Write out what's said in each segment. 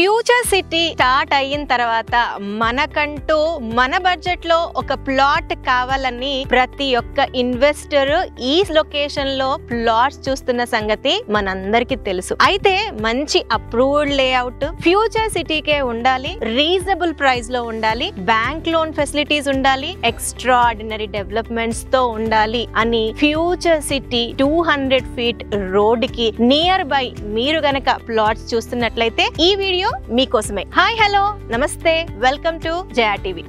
Future city start అయిన తర్వాత మనకంటూ మన బడ్జెట్ లో ఒక ప్లాట్ కావాలని ప్రతి ఒక్క ఇన్వెస్టర్ ఈ లొకేషన్ లో ప్లాట్స్ చూస్తున్న సంగతి మనందరికీ తెలుసు. అయితే మంచి అప్రూవ్డ్ లేఅవుట్ ఫ్యూచర్ సిటీకే ఉండాలి, రీజనబుల్ ప్రైస్ లో ఉండాలి, బ్యాంక్ లోన్ ఫెసిలిటీస్ ఉండాలి, ఎక్స్ట్రాఆర్డినరీ డెవలప్మెంట్స్ తో ఉండాలి అని ఫ్యూచర్ సిటీ 200 ఫీట్ రోడ్ కి నియర్ బై మీరు గనక ప్లాట్స్ చూస్తున్నట్లయితే ఈ వీడియో మీకోసమే. హాయ్, హలో, నమస్తే, welcome to Jaya TV.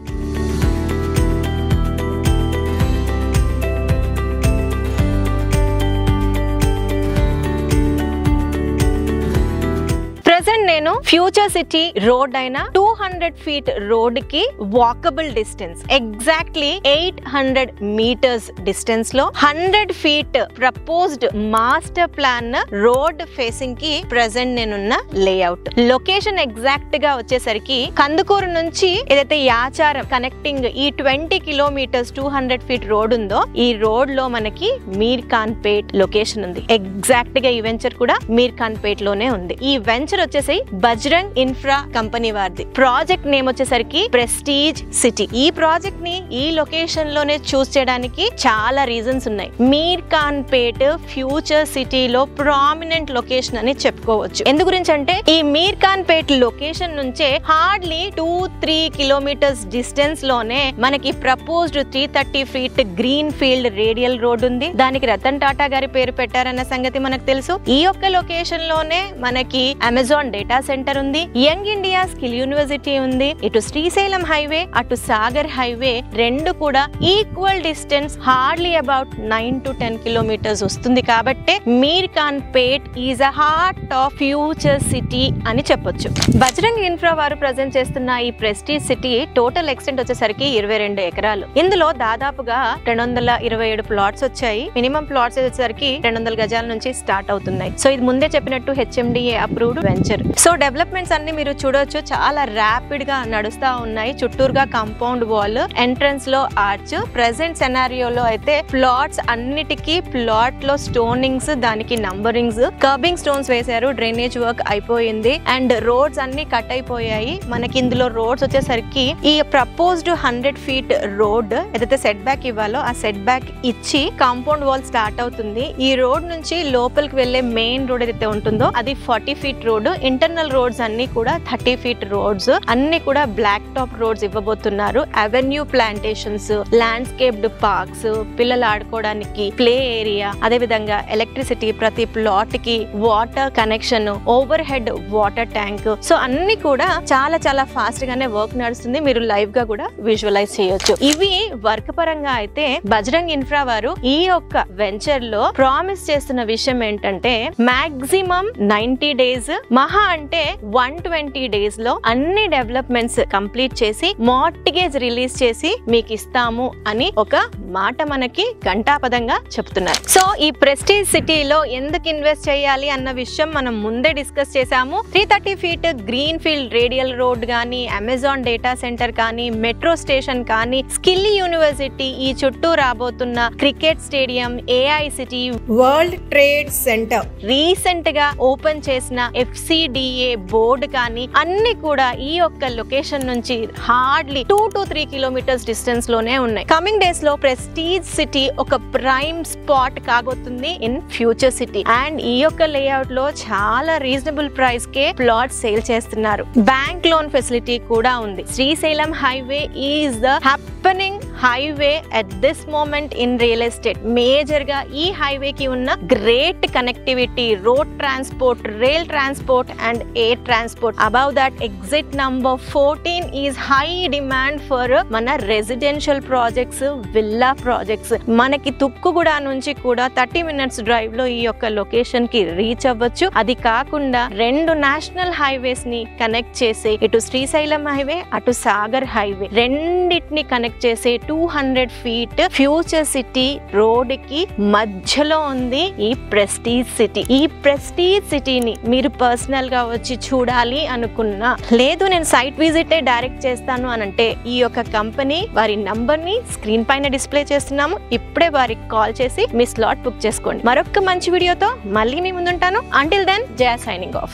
Present నేను ఫ్యూచర్ సిటీ రోడ్ అయిన 200 ఫీట్ రోడ్ కి walkable distance exactly 800 metres distance లో 100 feet proposed master plan road facing కి ప్రెసెంట్ నేనున్న లేఅవుట్. లొకేషన్ ఎగ్జాక్ట్ గా వచ్చేసరికి కందుకూరు నుంచి ఏదైతే యాచారం కనెక్టింగ్ ఈ 20 కిలోమీటర్స్ 200 ఫీట్ రోడ్ ఉందో ఈ రోడ్ లో మనకి మీర్ ఖాన్ పేట్ లొకేషన్ ఉంది. ఎగ్జాక్ట్ గా ఈ వెంచర్ కూడా మీర్ ఖాన్ పేట్ లోనే ఉంది. ఈ వెంచర్ వచ్చేసి బజరంగ్ ఇన్ఫ్రా కంపెనీ వారిది. ప్రాజెక్ట్ నేమ్ వచ్చేసరికి ప్రెస్టీజ్ సిటీ. ఈ ప్రాజెక్ట్ ని ఈ లొకేషన్ లోనే చూస్ చేయడానికి చాలా రీజన్స్ ఉన్నాయి. మీర్ ఖాన్ పేట్ ఫ్యూచర్ సిటీలో ప్రామినెంట్ లొకేషన్ అని చెప్పుకోవచ్చు. ఎందు గురించి అంటే ఈ మీర్ ఖాన్ పేట్ లొకేషన్ నుంచే హార్డ్లీ 2-3 కిలోమీటర్స్ డిస్టెన్స్ లోనే మనకి proposed 330 feet green field radial road ఉంది. దానికి రతన్ టాటా గారి పేరు పెట్టారన్న సంగతి మనకు తెలుసు. ఈ యొక్క లొకేషన్ లోనే మనకి అమెజాన్ డేటా సెంటర్ ఉంది, యంగ్ ఇండియా స్కిల్ యూనివర్సిటీ ఉంది, ఇటు శ్రీశైలం హైవే అటు సాగర్ హైవే రెండు కూడా equal distance hardly about 9 to 10 kilometres వస్తుంది. కాబట్టి Meerkhanpet is a heart of future city అని చెప్పొచ్చు. బజరంగ్ ఇన్ఫ్రా వారు ప్రజెంట్ చేస్తున్న ఈ ప్రెస్టీజ్ సిటీ టోటల్ ఎక్స్టెంట్ వచ్చేసరికి 22 ఎకరాలు. ఇందులో దాదాపుగా 227 ప్లాట్స్ వచ్చాయి. మినిమం ప్లాట్స్ వచ్చేసరికి 200 గజాల నుంచి స్టార్ట్ అవుతున్నాయి. సో ఇది ముందే చెప్పినట్టు HMDA approved venture. So developments అన్ని మీరు చూడొచ్చు, చాలా ర్యాపిడ్ గా నడుస్తా ఉన్నాయి. చుట్టూరుగా కాంపౌండ్ వాల్, ఎంట్రన్స్ లో ఆర్చ్. ప్రెసెంట్ సెనారియోలో అయితే ప్లాట్స్ అన్నిటికీ ప్లాట్ లో స్టోనింగ్స్, దానికి నంబరింగ్స్, కర్బింగ్ స్టోన్స్ వేశారు, డ్రైనేజ్ వర్క్ అయిపోయింది అండ్ రోడ్స్ అన్ని కట్ అయిపోయాయి. మనకి ఇందులో రోడ్స్ వచ్చేసరికి ఈ ప్రపోజ్డ్ 100 ఫీట్ రోడ్ ఏదైతే సెట్ బ్యాక్ ఇవ్వాలో ఆ సెట్ బ్యాక్ ఇచ్చి కాంపౌండ్ వాల్ స్టార్ట్ అవుతుంది. ఈ రోడ్ నుంచి లోపలికి వెళ్లే మెయిన్ రోడ్ ఏదైతే ఉంటుందో అది 40 ఫీట్ రోడ్. ఇంటర్నల్ రోడ్స్ అన్ని కూడా 30 ఫీట్ రోడ్స్, అన్ని కూడా బ్లాక్ టాప్ రోడ్స్ ఇవ్వబోతున్నారు. అవెన్యూ ప్లాంటేషన్స్, ల్యాండ్స్కేప్డ్ పార్క్స్, పిల్లలు ఆడుకోవడానికి ప్లే ఏరియా, అదే విధంగా ఎలక్ట్రిసిటీ, ప్రతి ప్లాట్ కి water connection, over head water tank. So అన్ని కూడా చాలా చాలా ఫాస్ట్ గానే వర్క్ నడుస్తుంది. మీరు లైవ్ గా కూడా విజువలైజ్ చేయొచ్చు. ఇవి వర్క్ పరంగా అయితే బజరంగ్ ఇన్ఫ్రా వారు ఈ యొక్క వెంచర్ లో ప్రామిస్ చేస్తున్న విషయం ఏంటంటే మాక్సిమం 90 డేస్, మహా అంటే 120 డేస్ లో అన్ని డెవలప్మెంట్స్ కంప్లీట్ చేసి మార్టిగేజ్ రిలీజ్ చేసి మీకు ఇస్తాము అని ఒక మాట మనకి ఘంటాపదంగా చెప్తున్నారు. సో ఈ ప్రెస్టీజ్ సిటీలో ఎందుకు ఇన్వెస్ట్ చేయాలి అన్న విషయం మనం ముందే డిస్కస్ చేసాము. 330 feet green field radial road కానీ, అమెజాన్ డేటా సెంటర్ కానీ, మెట్రో స్టేషన్ కానీ, స్కిల్ యూనివర్సిటీ, ఈ చుట్టూ రాబోతున్న cricket stadium, AI city, world trade centre, recent గా ఓపెన్ చేసిన FCDA బోర్డు కానీ అన్ని కూడా ఈ యొక్క లొకేషన్ నుంచి హార్డ్లీ 2 to 3 కిలోమీటర్స్ డిస్టెన్స్ లోనే ఉన్నాయి. కమింగ్ డేస్ లో ప్రెస్టీజ్ సిటీ ఒక ప్రైమ్ స్పాట్ కాబోతుంది ఇన్ ఫ్యూచర్ సిటీ. అండ్ ఈ యొక్క లేఅవుట్ లో చాలా రీజనబుల్ ప్రైస్ కే ప్లాట్ సేల్ చేస్తున్నారు. బ్యాంక్ లోన్ ఫెసిలిటీ కూడా ఉంది. Srisailam highway is the happening highway at this moment in real estate. Major గా ఈ హైవే కి ఉన్న great connectivity, road transport, rail transport and air transport. Above that exit number 14 is high demand for మన residential projects, villa projects. మనకి తుక్కుగూడ నుంచి కూడా 30 minutes drive లో ఈ యొక్క లొకేషన్ కి రీచ్ అవ్వచ్చు. అది కాకుండా 2 నేషనల్ హైవేస్ ని కనెక్ట్ చేసే ఇటు శ్రీశైలం హైవే అటు సాగర్ హైవే రెండింటిని కనెక్ట్ చేసే 200 ఫీట్ ఫ్యూచర్ సిటీ రోడ్ కి మధ్యలో ఉంది ఈ ప్రెస్టీజ్ సిటీ. ఈ ప్రెస్టీజ్ సిటీని మీరు పర్సనల్ గా వచ్చి చూడాలి అనుకున్నా, లేదు నేను సైట్ విజిట్ డైరెక్ట్ చేస్తాను అనంటే ఈ యొక్క కంపెనీ వారి నంబర్ ని స్క్రీన్ పైన డిస్ప్లే చేస్తున్నాము. ఇప్పుడే వారికి కాల్ చేసి మీ స్లాట్ బుక్ చేసుకోండి. మరొక మంచి వీడియోతో మళ్ళీ మీ ముందుంటాను. అంటిల్ దెన్, జయ సైనింగ్ ఆఫ్.